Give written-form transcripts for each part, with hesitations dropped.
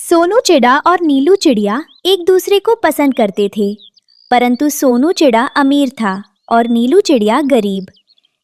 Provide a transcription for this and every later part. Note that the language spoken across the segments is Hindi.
सोनू चिड़ा और नीलू चिड़िया एक दूसरे को पसंद करते थे, परंतु सोनू चिड़ा अमीर था और नीलू चिड़िया गरीब,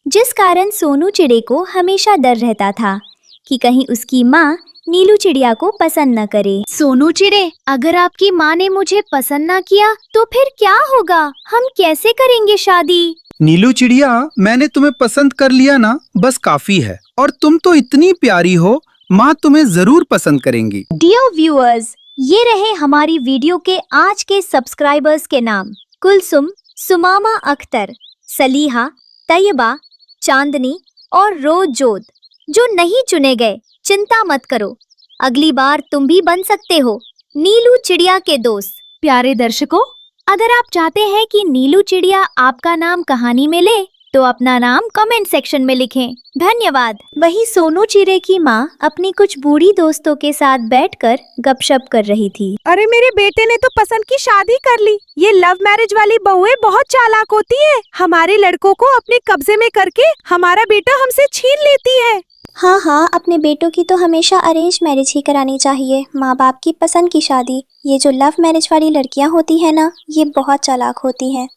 जिस कारण सोनू चिड़े को हमेशा डर रहता था कि कहीं उसकी माँ नीलू चिड़िया को पसंद न करे। सोनू चिड़े, अगर आपकी माँ ने मुझे पसंद न किया तो फिर क्या होगा? हम कैसे करेंगे शादी? नीलू चिड़िया, मैंने तुम्हें पसंद कर लिया ना, बस काफी है। और तुम तो इतनी प्यारी हो, माँ तुम्हें जरूर पसंद करेंगी। डियर व्यूअर्स, ये रहे हमारी वीडियो के आज के सब्सक्राइबर्स के नाम। कुलसुम, सुमामा अख्तर, सलीहा, तैयबा, चांदनी और रोजोद। जो नहीं चुने गए, चिंता मत करो, अगली बार तुम भी बन सकते हो नीलू चिड़िया के दोस्त। प्यारे दर्शकों, अगर आप चाहते हैं कि नीलू चिड़िया आपका नाम कहानी में ले तो अपना नाम कमेंट सेक्शन में लिखें। धन्यवाद। वहीं सोनू चिड़े की माँ अपनी कुछ बूढ़ी दोस्तों के साथ बैठकर गपशप कर रही थी। अरे मेरे बेटे ने तो पसंद की शादी कर ली। ये लव मैरिज वाली बहुएं बहुत चालाक होती है। हमारे लड़कों को अपने कब्जे में करके हमारा बेटा हमसे छीन लेती है। हाँ, अपने बेटों की तो हमेशा अरेंज मैरिज ही करानी चाहिए। माँ बाप की पसंद की शादी। ये जो लव मैरिज वाली लड़कियाँ होती है ना, ये बहुत चालाक होती हैं।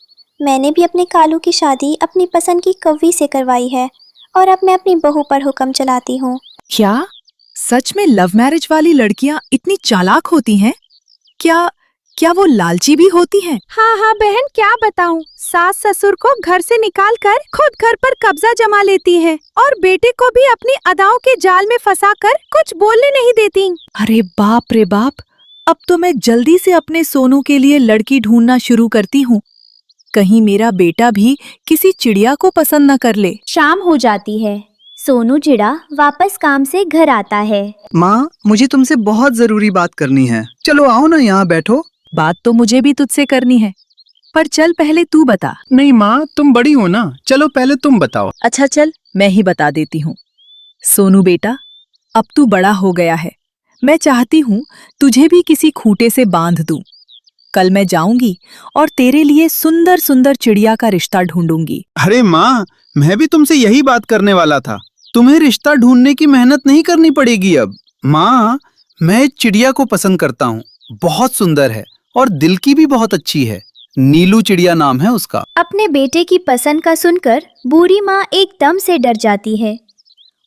मैंने भी अपने कालू की शादी अपनी पसंद की कौवी से करवाई है और अब मैं अपनी बहू पर हुक्म चलाती हूँ। क्या सच में लव मैरिज वाली लड़कियाँ इतनी चालाक होती हैं? क्या वो लालची भी होती हैं? हाँ बहन, क्या बताऊँ। सास ससुर को घर से निकाल कर खुद घर पर कब्जा जमा लेती है और बेटे को भी अपनी अदाओं के जाल में फंसाकर कुछ बोलने नहीं देती। अरे बाप रे बाप, अब तो मैं जल्दी से अपने सोनू के लिए लड़की ढूंढना शुरू करती हूँ। कहीं मेरा बेटा भी किसी चिड़िया को पसंद न कर ले। शाम हो जाती है। सोनू चिड़ा वापस काम से घर आता है। माँ, मुझे तुमसे बहुत जरूरी बात करनी है। चलो आओ ना, यहाँ बैठो। बात तो मुझे भी तुझसे करनी है, पर चल पहले तू बता। नहीं माँ, तुम बड़ी हो ना, चलो पहले तुम बताओ। अच्छा चल, मैं ही बता देती हूँ। सोनू बेटा, अब तू बड़ा हो गया है। मैं चाहती हूँ तुझे भी किसी खूंटे से बांध दूं। कल मैं जाऊंगी और तेरे लिए सुंदर सुंदर चिड़िया का रिश्ता ढूंढूंगी। अरे माँ, मैं भी तुमसे यही बात करने वाला था। तुम्हें रिश्ता ढूंढने की मेहनत नहीं करनी पड़ेगी अब। माँ, मैं एक चिड़िया को पसंद करता हूँ। बहुत सुंदर है और दिल की भी बहुत अच्छी है। नीलू चिड़िया नाम है उसका। अपने बेटे की पसंद का सुनकर बूढ़ी माँ एकदम से डर जाती है।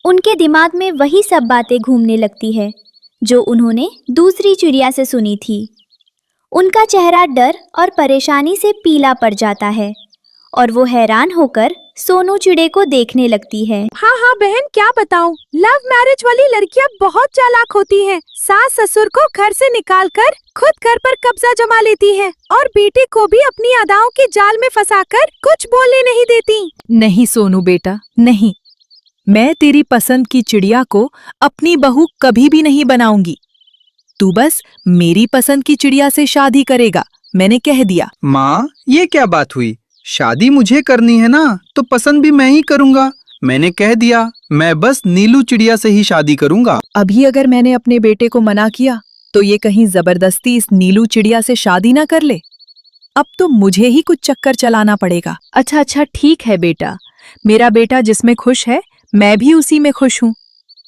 उनके दिमाग में वही सब बातें घूमने लगती है जो उन्होंने दूसरी चिड़िया से सुनी थी। उनका चेहरा डर और परेशानी से पीला पड़ जाता है और वो हैरान होकर सोनू चिड़े को देखने लगती है। हाँ बहन, क्या बताऊँ। लव मैरिज वाली लड़कियाँ बहुत चालाक होती हैं। सास ससुर को घर से निकालकर खुद घर पर कब्जा जमा लेती है और बेटे को भी अपनी अदाओं के जाल में फंसाकर कुछ बोलने नहीं देती। नहीं सोनू बेटा, नहीं। मैं तेरी पसंद की चिड़िया को अपनी बहू कभी भी नहीं बनाऊंगी। तू बस मेरी पसंद की चिड़िया से शादी करेगा, मैंने कह दिया। माँ, ये क्या बात हुई? शादी मुझे करनी है ना, तो पसंद भी मैं ही करूँगा। मैंने कह दिया, मैं बस नीलू चिड़िया से ही शादी करूँगा। अभी अगर मैंने अपने बेटे को मना किया तो ये कहीं जबरदस्ती इस नीलू चिड़िया से शादी ना कर ले। अब तो मुझे ही कुछ चक्कर चलाना पड़ेगा। अच्छा ठीक है बेटा, मेरा बेटा जिसमें खुश है मैं भी उसी में खुश हूँ।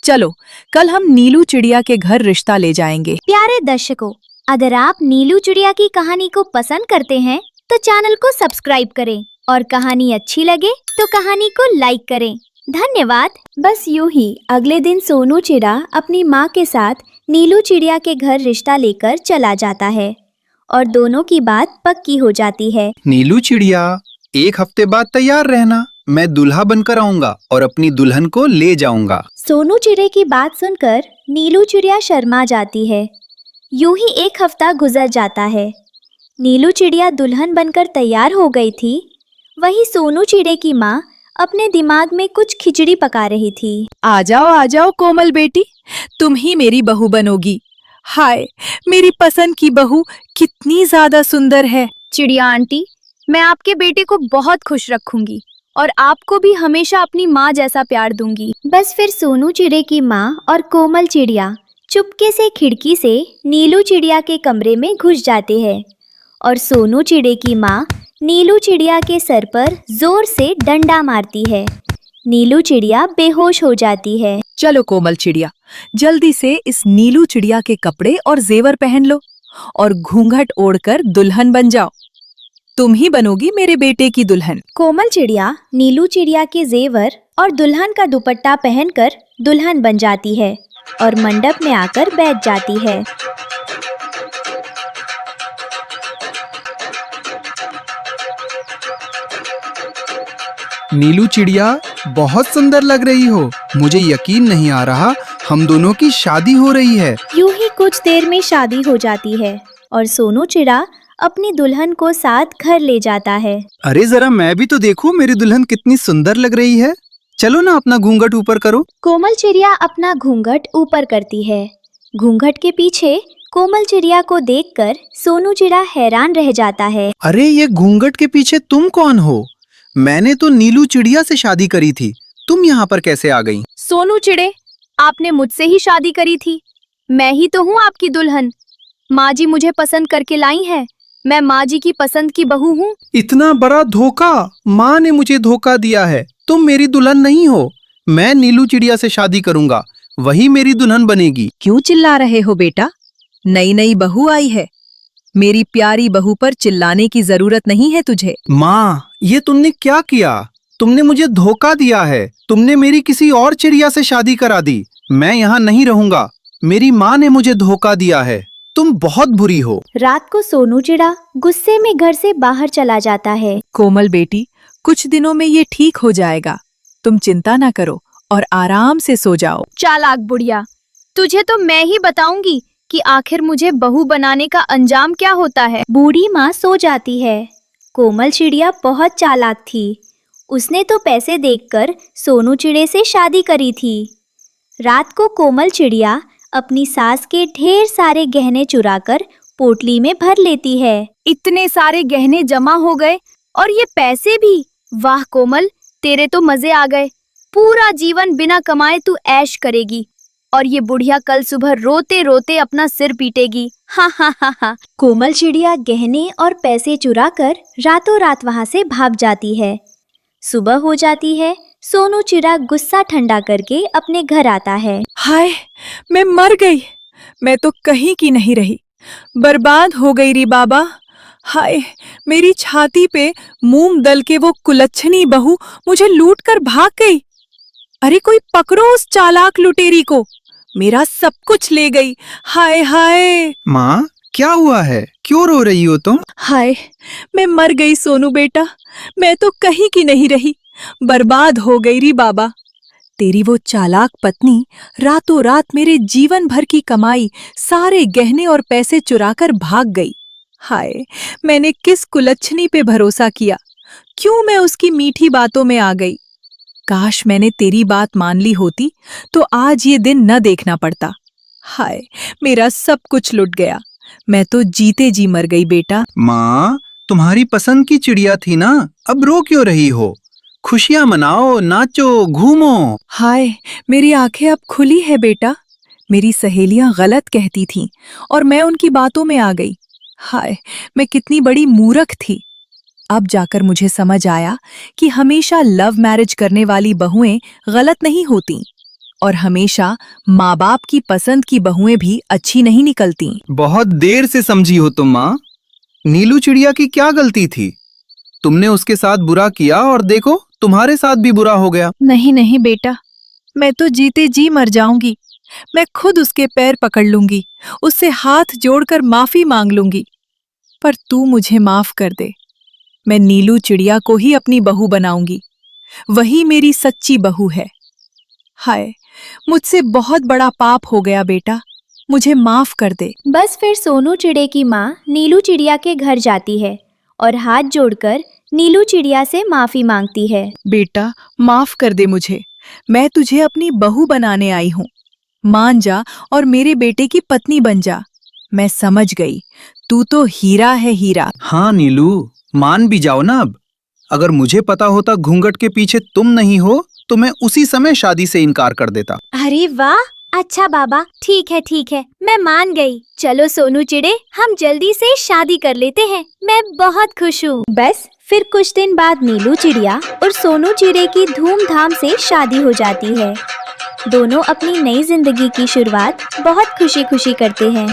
चलो कल हम नीलू चिड़िया के घर रिश्ता ले जाएंगे। प्यारे दर्शकों, अगर आप नीलू चिड़िया की कहानी को पसंद करते हैं तो चैनल को सब्सक्राइब करें और कहानी अच्छी लगे तो कहानी को लाइक करें। धन्यवाद। बस यूं ही अगले दिन सोनू चिड़ा अपनी माँ के साथ नीलू चिड़िया के घर रिश्ता लेकर चला जाता है और दोनों की बात पक्की हो जाती है। नीलू चिड़िया, 1 हफ्ते बाद तैयार रहना। मैं दूल्हा बनकर आऊंगा और अपनी दुल्हन को ले जाऊंगा। सोनू चिड़े की बात सुनकर नीलू चिड़िया शर्मा जाती है। यूं ही 1 हफ्ता गुजर जाता है। नीलू चिड़िया दुल्हन बनकर तैयार हो गई थी। वही सोनू चिड़े की माँ अपने दिमाग में कुछ खिचड़ी पका रही थी। आ जाओ कोमल बेटी, तुम ही मेरी बहू बनोगी। हाय, मेरी पसंद की बहू कितनी ज्यादा सुंदर है। चिड़िया आंटी, मैं आपके बेटे को बहुत खुश रखूंगी और आपको भी हमेशा अपनी माँ जैसा प्यार दूंगी। बस फिर सोनू चिड़े की माँ और कोमल चिड़िया चुपके से खिड़की से नीलू चिड़िया के कमरे में घुस जाते हैं और सोनू चिड़े की माँ नीलू चिड़िया के सर पर जोर से डंडा मारती है। नीलू चिड़िया बेहोश हो जाती है। चलो कोमल चिड़िया, जल्दी से इस नीलू चिड़िया के कपड़े और जेवर पहन लो और घूंघट ओढ़कर दुल्हन बन जाओ। तुम ही बनोगी मेरे बेटे की दुल्हन। कोमल चिड़िया नीलू चिड़िया के जेवर और दुल्हन का दुपट्टा पहनकर दुल्हन बन जाती है और मंडप में आकर बैठ जाती है। नीलू चिड़िया, बहुत सुंदर लग रही हो। मुझे यकीन नहीं आ रहा हम दोनों की शादी हो रही है। यूं ही कुछ देर में शादी हो जाती है और सोनू चिड़ा अपनी दुल्हन को साथ घर ले जाता है। अरे जरा मैं भी तो देखूं मेरी दुल्हन कितनी सुंदर लग रही है। चलो ना अपना घूंघट ऊपर करो। कोमल चिड़िया अपना घूंघट ऊपर करती है। घूंघट के पीछे कोमल चिड़िया को देखकर सोनू चिड़ा हैरान रह जाता है। अरे ये घूंघट के पीछे तुम कौन हो? मैंने तो नीलू चिड़िया से शादी करी थी, तुम यहाँ पर कैसे आ गई? सोनू चिड़े, आपने मुझसे ही शादी करी थी। मैं ही तो हूँ आपकी दुल्हन। माँ जी मुझे पसंद करके लाई है। मैं माँ जी की पसंद की बहू हूँ। इतना बड़ा धोखा! माँ ने मुझे धोखा दिया है। तुम मेरी दुल्हन नहीं हो। मैं नीलू चिड़िया से शादी करूंगा, वही मेरी दुल्हन बनेगी। क्यों चिल्ला रहे हो बेटा? नई नई बहू आई है। मेरी प्यारी बहू पर चिल्लाने की जरूरत नहीं है तुझे। माँ, ये तुमने क्या किया? तुमने मुझे धोखा दिया है। तुमने मेरी किसी और चिड़िया से शादी करा दी। मैं यहाँ नहीं रहूंगा। मेरी माँ ने मुझे धोखा दिया है। तुम बहुत बुरी हो। रात को सोनू चिड़ा गुस्से में घर से बाहर चला जाता है। कोमल बेटी, कुछ दिनों में ये ठीक हो जाएगा। तुम चिंता ना करो और आराम से सो जाओ। चालाक बुढ़िया, तुझे तो मैं ही बताऊंगी कि आखिर मुझे बहू बनाने का अंजाम क्या होता है। बूढ़ी माँ सो जाती है। कोमल चिड़िया बहुत चालाक थी। उसने तो पैसे देखकर सोनू चिड़े से शादी करी थी। रात को कोमल चिड़िया अपनी सास के ढेर सारे गहने चुराकर पोटली में भर लेती है। इतने सारे गहने जमा हो गए और ये पैसे भी। वाह कोमल, तेरे तो मजे आ गए। पूरा जीवन बिना कमाए तू ऐश करेगी और ये बुढ़िया कल सुबह रोते रोते अपना सिर पीटेगी। हा हा हा हा। कोमल चिड़िया गहने और पैसे चुराकर रातों रात वहां से भाग जाती है। सुबह हो जाती है। सोनू चिड़ा गुस्सा ठंडा करके अपने घर आता है। हाय, मैं मर गई। मैं तो कहीं की नहीं रही। बर्बाद हो गई री बाबा। हाय, मेरी छाती पे मूंग दल के वो कुलच्छनी बहू मुझे लूट कर भाग गई। अरे कोई पकड़ो उस चालाक लुटेरी को। मेरा सब कुछ ले गई। हाय हाय। माँ, क्या हुआ है? क्यों रो रही हो तुम? हाय, मैं मर गई सोनू बेटा। मैं तो कहीं की नहीं रही। बर्बाद हो गई री बाबा। तेरी वो चालाक पत्नी रातों रात मेरे जीवन भर की कमाई, सारे गहने और पैसे चुराकर भाग गई। हाय, मैंने किस कुलच्छनी पे भरोसा किया। क्यों मैं उसकी मीठी बातों में आ गई। काश मैंने तेरी बात मान ली होती तो आज ये दिन न देखना पड़ता। हाय, मेरा सब कुछ लुट गया। मैं तो जीते जी मर गई बेटा। माँ, तुम्हारी पसंद की चिड़िया थी ना, अब रो क्यों रही हो? खुशियाँ मनाओ, नाचो, घूमो। हाय, मेरी आंखें अब खुली है बेटा। मेरी सहेलियां गलत कहती थीं और मैं उनकी बातों में आ गई। हाय, मैं कितनी बड़ी मूर्ख थी। अब जाकर मुझे समझ आया कि हमेशा लव मैरिज करने वाली बहुएं गलत नहीं होती और हमेशा माँ बाप की पसंद की बहुएं भी अच्छी नहीं निकलती। बहुत देर से समझी हो तुम माँ। नीलू चिड़िया की क्या गलती थी? तुमने उसके साथ बुरा किया और देखो तुम्हारे साथ भी बुरा हो गया। नहीं नहीं बेटा, मैं तो जीते जी मर जाऊंगी। मैं खुद उसके पैर पकड़ लूंगी, उससे हाथ जोड़कर माफी मांग लूंगी। पर तू मुझे माफ कर दे। मैं नीलू चिड़िया को ही अपनी बहू बनाऊंगी। वही मेरी सच्ची बहू है। हाय, मुझसे बहुत बड़ा पाप हो गया बेटा, मुझे माफ कर दे। बस फिर सोनू चिड़े की माँ नीलू चिड़िया के घर जाती है और हाथ जोड़कर नीलू चिड़िया से माफी मांगती है। बेटा, माफ कर दे मुझे। मैं तुझे अपनी बहू बनाने आई हूँ। मान जा और मेरे बेटे की पत्नी बन जा। मैं समझ गई, तू तो हीरा है, हीरा। हाँ नीलू, मान भी जाओ ना अब। अगर मुझे पता होता घूंघट के पीछे तुम नहीं हो तो मैं उसी समय शादी से इनकार कर देता। अरे वाह, अच्छा बाबा, ठीक है, मैं मान गई। चलो सोनू चिड़े, हम जल्दी से शादी कर लेते हैं। मैं बहुत खुश हूँ। बस फिर कुछ दिन बाद नीलू चिड़िया और सोनू चिड़े की धूमधाम से शादी हो जाती है। दोनों अपनी नई जिंदगी की शुरुआत बहुत खुशी खुशी करते हैं।